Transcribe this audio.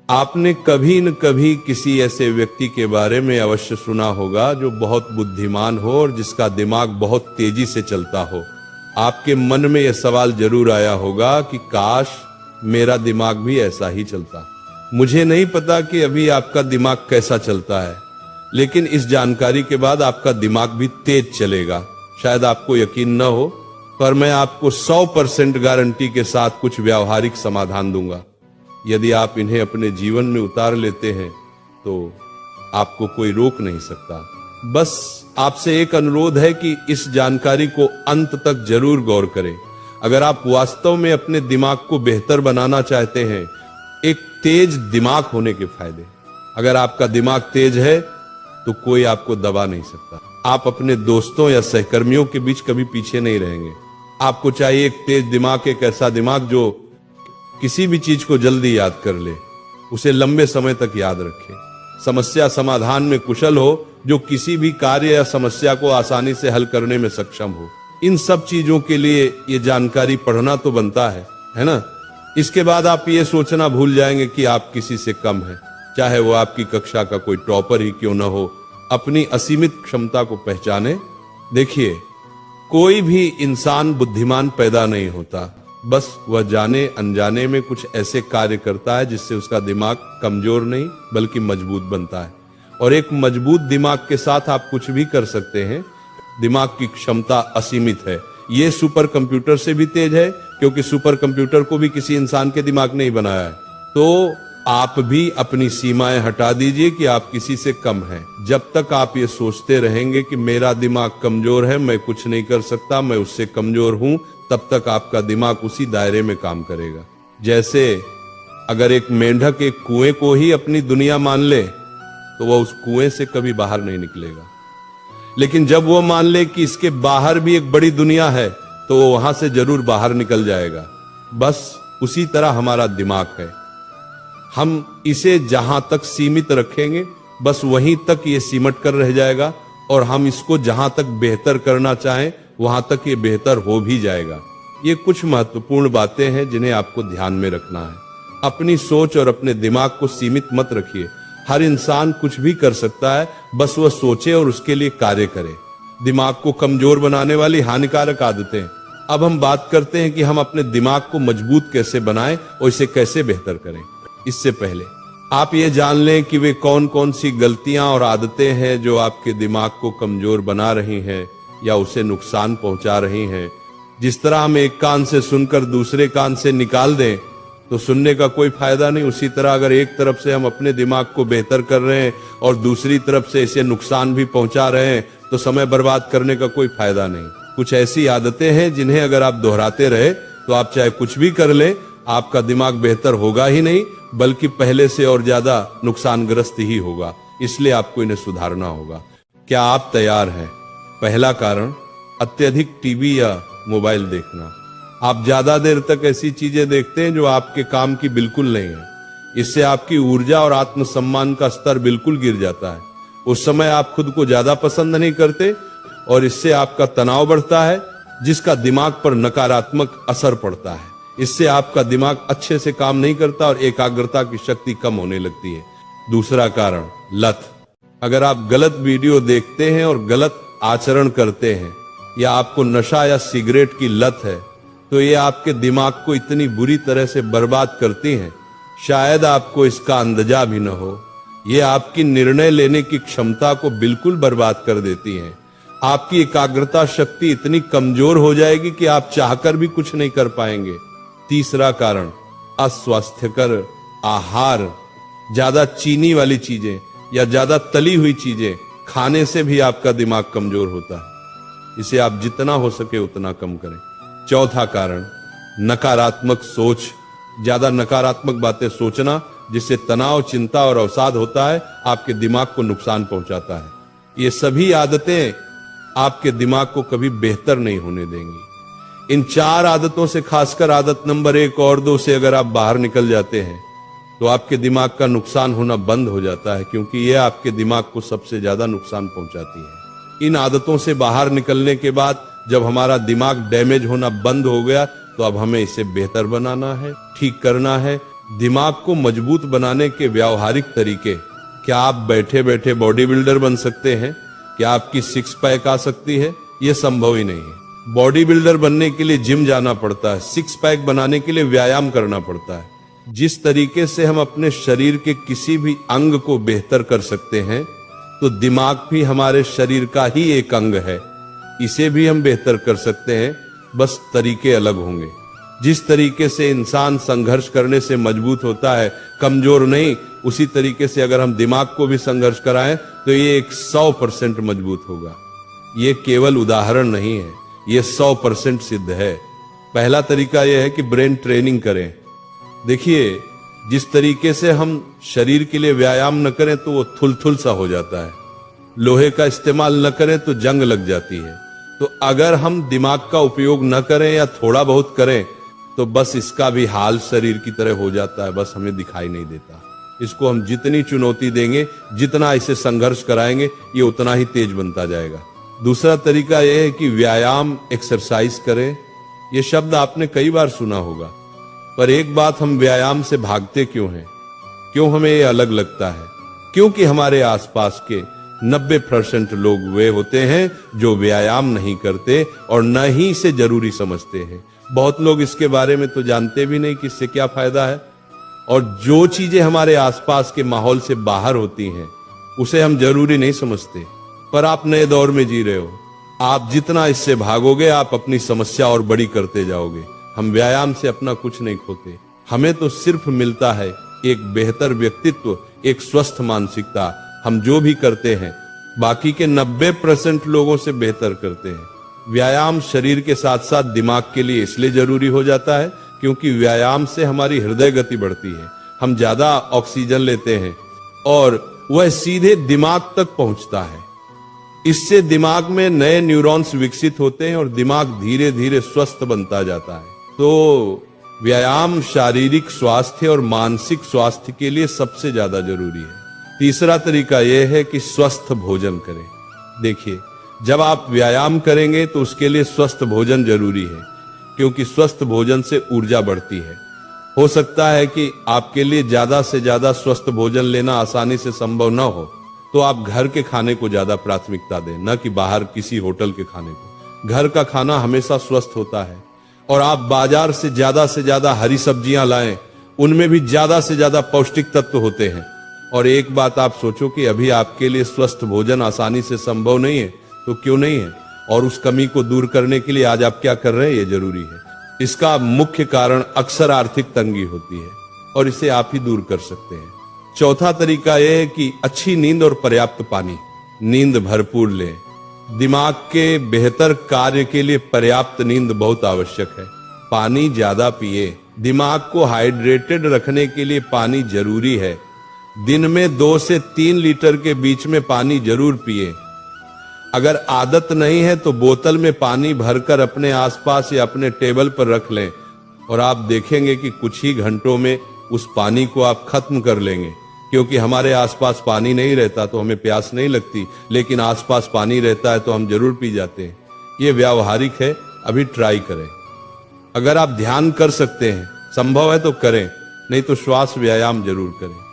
आपने कभी न कभी किसी ऐसे व्यक्ति के बारे में अवश्य सुना होगा जो बहुत बुद्धिमान हो और जिसका दिमाग बहुत तेजी से चलता हो। आपके मन में यह सवाल जरूर आया होगा कि काश मेरा दिमाग भी ऐसा ही चलता। मुझे नहीं पता कि अभी आपका दिमाग कैसा चलता है, लेकिन इस जानकारी के बाद आपका दिमाग भी तेज चलेगा। शायद आपको यकीन न हो, पर मैं आपको 100% गारंटी के साथ कुछ व्यावहारिक समाधान दूंगा। यदि आप इन्हें अपने जीवन में उतार लेते हैं तो आपको कोई रोक नहीं सकता। बस आपसे एक अनुरोध है कि इस जानकारी को अंत तक जरूर गौर करें। अगर आप वास्तव में अपने दिमाग को बेहतर बनाना चाहते हैं, एक तेज दिमाग होने के फायदे। अगर आपका दिमाग तेज है तो कोई आपको दबा नहीं सकता। आप अपने दोस्तों या सहकर्मियों के बीच कभी पीछे नहीं रहेंगे। आपको चाहिए एक तेज दिमाग, एक ऐसा दिमाग जो किसी भी चीज को जल्दी याद कर ले, उसे लंबे समय तक याद रखे, समस्या समाधान में कुशल हो, जो किसी भी कार्य या समस्या को आसानी से हल करने में सक्षम हो। इन सब चीजों के लिए ये जानकारी पढ़ना तो बनता है ना। इसके बाद आप ये सोचना भूल जाएंगे कि आप किसी से कम हैं, चाहे वो आपकी कक्षा का कोई टॉपर ही क्यों न हो। अपनी असीमित क्षमता को पहचाने। देखिए, कोई भी इंसान बुद्धिमान पैदा नहीं होता, बस वह जाने अनजाने में कुछ ऐसे कार्य करता है जिससे उसका दिमाग कमजोर नहीं बल्कि मजबूत बनता है। और एक मजबूत दिमाग के साथ आप कुछ भी कर सकते हैं। दिमाग की क्षमता असीमित है। ये सुपर कंप्यूटर से भी तेज है, क्योंकि सुपर कंप्यूटर को भी किसी इंसान के दिमाग ने ही बनाया है। तो आप भी अपनी सीमाएं हटा दीजिए कि आप किसी से कम हैं। जब तक आप ये सोचते रहेंगे कि मेरा दिमाग कमजोर है, मैं कुछ नहीं कर सकता, मैं उससे कमजोर हूं, तब तक आपका दिमाग उसी दायरे में काम करेगा। जैसे अगर एक मेंढक एक कुएं को ही अपनी दुनिया मान ले तो वह उस कुएं से कभी बाहर नहीं निकलेगा। लेकिन जब वो मान ले कि इसके बाहर भी एक बड़ी दुनिया है तो वो वहां से जरूर बाहर निकल जाएगा। बस उसी तरह हमारा दिमाग है। हम इसे जहां तक सीमित रखेंगे, बस वहीं तक ये सिमट कर रह जाएगा, और हम इसको जहां तक बेहतर करना चाहें वहां तक ये बेहतर हो भी जाएगा। ये कुछ महत्वपूर्ण बातें हैं जिन्हें आपको ध्यान में रखना है। अपनी सोच और अपने दिमाग को सीमित मत रखिए। हर इंसान कुछ भी कर सकता है, बस वह सोचे और उसके लिए कार्य करे। दिमाग को कमजोर बनाने वाली हानिकारक आदतें। अब हम बात करते हैं कि हम अपने दिमाग को मजबूत कैसे बनाएं और इसे कैसे बेहतर करें। इससे पहले आप ये जान लें कि वे कौन कौन सी गलतियां और आदतें हैं जो आपके दिमाग को कमजोर बना रही हैं या उसे नुकसान पहुंचा रही हैं। जिस तरह हम एक कान से सुनकर दूसरे कान से निकाल दें तो सुनने का कोई फायदा नहीं, उसी तरह अगर एक तरफ से हम अपने दिमाग को बेहतर कर रहे हैं और दूसरी तरफ से इसे नुकसान भी पहुंचा रहे हैं तो समय बर्बाद करने का कोई फायदा नहीं। कुछ ऐसी आदतें हैं जिन्हें अगर आप दोहराते रहे तो आप चाहे कुछ भी कर ले, आपका दिमाग बेहतर होगा ही नहीं बल्कि पहले से और ज्यादा नुकसानग्रस्त ही होगा। इसलिए आपको इन्हें सुधारना होगा। क्या आप तैयार हैं? पहला कारण, अत्यधिक टीवी या मोबाइल देखना। आप ज्यादा देर तक ऐसी चीजें देखते हैं जो आपके काम की बिल्कुल नहीं है। इससे आपकी ऊर्जा और आत्मसम्मान का स्तर बिल्कुल गिर जाता है। उस समय आप खुद को ज्यादा पसंद नहीं करते और इससे आपका तनाव बढ़ता है, जिसका दिमाग पर नकारात्मक असर पड़ता है। इससे आपका दिमाग अच्छे से काम नहीं करता और एकाग्रता की शक्ति कम होने लगती है। दूसरा कारण, लत। अगर आप गलत वीडियो देखते हैं और गलत आचरण करते हैं या आपको नशा या सिगरेट की लत है तो ये आपके दिमाग को इतनी बुरी तरह से बर्बाद करती हैं, शायद आपको इसका अंदाजा भी न हो। ये आपकी निर्णय लेने की क्षमता को बिल्कुल बर्बाद कर देती हैं। आपकी एकाग्रता शक्ति इतनी कमजोर हो जाएगी कि आप चाहकर भी कुछ नहीं कर पाएंगे। तीसरा कारण, अस्वास्थ्यकर आहार। ज्यादा चीनी वाली चीजें या ज्यादा तली हुई चीजें खाने से भी आपका दिमाग कमजोर होता है। इसे आप जितना हो सके उतना कम करें। चौथा कारण, नकारात्मक सोच। ज्यादा नकारात्मक बातें सोचना, जिससे तनाव, चिंता और अवसाद होता है, आपके दिमाग को नुकसान पहुंचाता है। ये सभी आदतें आपके दिमाग को कभी बेहतर नहीं होने देंगी। इन 4 आदतों से, खासकर आदत नंबर 1 और 2 से अगर आप बाहर निकल जाते हैं तो आपके दिमाग का नुकसान होना बंद हो जाता है, क्योंकि यह आपके दिमाग को सबसे ज्यादा नुकसान पहुंचाती है। इन आदतों से बाहर निकलने के बाद जब हमारा दिमाग डैमेज होना बंद हो गया तो अब हमें इसे बेहतर बनाना है, ठीक करना है, दिमाग को मजबूत बनाने के व्यावहारिक तरीके। क्या आप बैठे बैठे बॉडी बिल्डर बन सकते हैं? क्या आपकी सिक्स पैक आ सकती है? यह संभव ही नहीं है। बॉडी बिल्डर बनने के लिए जिम जाना पड़ता है, सिक्स पैक बनाने के लिए व्यायाम करना पड़ता है। जिस तरीके से हम अपने शरीर के किसी भी अंग को बेहतर कर सकते हैं, तो दिमाग भी हमारे शरीर का ही एक अंग है, इसे भी हम बेहतर कर सकते हैं, बस तरीके अलग होंगे। जिस तरीके से इंसान संघर्ष करने से मजबूत होता है, कमजोर नहीं, उसी तरीके से अगर हम दिमाग को भी संघर्ष कराएं तो ये 100% मजबूत होगा। ये केवल उदाहरण नहीं है, ये 100% सिद्ध है। पहला तरीका यह है कि ब्रेन ट्रेनिंग करें। देखिए, जिस तरीके से हम शरीर के लिए व्यायाम न करें तो वो थुलथुल सा हो जाता है, लोहे का इस्तेमाल न करें तो जंग लग जाती है। तो अगर हम दिमाग का उपयोग न करें या थोड़ा बहुत करें तो बस इसका भी हाल शरीर की तरह हो जाता है, बस हमें दिखाई नहीं देता। इसको हम जितनी चुनौती देंगे, जितना इसे संघर्ष कराएंगे, ये उतना ही तेज बनता जाएगा। दूसरा तरीका यह है कि व्यायाम, एक्सरसाइज करें। यह शब्द आपने कई बार सुना होगा, पर एक बात, हम व्यायाम से भागते क्यों हैं? क्यों हमें ये अलग लगता है? क्योंकि हमारे आसपास के 90% लोग वे होते हैं जो व्यायाम नहीं करते और न ही इसे जरूरी समझते हैं। बहुत लोग इसके बारे में तो जानते भी नहीं कि इससे क्या फायदा है, और जो चीजें हमारे आसपास के माहौल से बाहर होती हैं उसे हम जरूरी नहीं समझते। पर आप नए दौर में जी रहे हो, आप जितना इससे भागोगे आप अपनी समस्या और बड़ी करते जाओगे। हम व्यायाम से अपना कुछ नहीं खोते, हमें तो सिर्फ मिलता है एक बेहतर व्यक्तित्व, एक स्वस्थ मानसिकता। हम जो भी करते हैं बाकी के 90% लोगों से बेहतर करते हैं। व्यायाम शरीर के साथ साथ दिमाग के लिए इसलिए जरूरी हो जाता है क्योंकि व्यायाम से हमारी हृदय गति बढ़ती है, हम ज्यादा ऑक्सीजन लेते हैं और वह सीधे दिमाग तक पहुंचता है। इससे दिमाग में नए न्यूरॉन्स विकसित होते हैं और दिमाग धीरे धीरे स्वस्थ बनता जाता है। तो व्यायाम शारीरिक स्वास्थ्य और मानसिक स्वास्थ्य के लिए सबसे ज्यादा जरूरी है। तीसरा तरीका यह है कि स्वस्थ भोजन करें। देखिए, जब आप व्यायाम करेंगे तो उसके लिए स्वस्थ भोजन जरूरी है, क्योंकि स्वस्थ भोजन से ऊर्जा बढ़ती है। हो सकता है कि आपके लिए ज्यादा से ज्यादा स्वस्थ भोजन लेना आसानी से संभव न हो, तो आप घर के खाने को ज्यादा प्राथमिकता दें, न कि बाहर किसी होटल के खाने को। घर का खाना हमेशा स्वस्थ होता है, और आप बाजार से ज्यादा हरी सब्जियां लाएं, उनमें भी ज्यादा से ज्यादा पौष्टिक तत्व होते हैं। और एक बात आप सोचो कि अभी आपके लिए स्वस्थ भोजन आसानी से संभव नहीं है, तो क्यों नहीं है? और उस कमी को दूर करने के लिए आज आप क्या कर रहे हैं, ये जरूरी है। इसका मुख्य कारण अक्सर आर्थिक तंगी होती है, और इसे आप ही दूर कर सकते हैं। चौथा तरीका यह है कि अच्छी नींद और पर्याप्त पानी। नींद भरपूर लें। दिमाग के बेहतर कार्य के लिए पर्याप्त नींद बहुत आवश्यक है। पानी ज्यादा पिए। दिमाग को हाइड्रेटेड रखने के लिए पानी जरूरी है। दिन में 2 से 3 लीटर के बीच में पानी जरूर पिए। अगर आदत नहीं है तो बोतल में पानी भरकर अपने आसपास या अपने टेबल पर रख लें, और आप देखेंगे कि कुछ ही घंटों में उस पानी को आप खत्म कर लेंगे। क्योंकि हमारे आसपास पानी नहीं रहता तो हमें प्यास नहीं लगती, लेकिन आसपास पानी रहता है तो हम जरूर पी जाते हैं। ये व्यावहारिक है, अभी ट्राई करें। अगर आप ध्यान कर सकते हैं, संभव है तो करें, नहीं तो श्वास व्यायाम जरूर करें।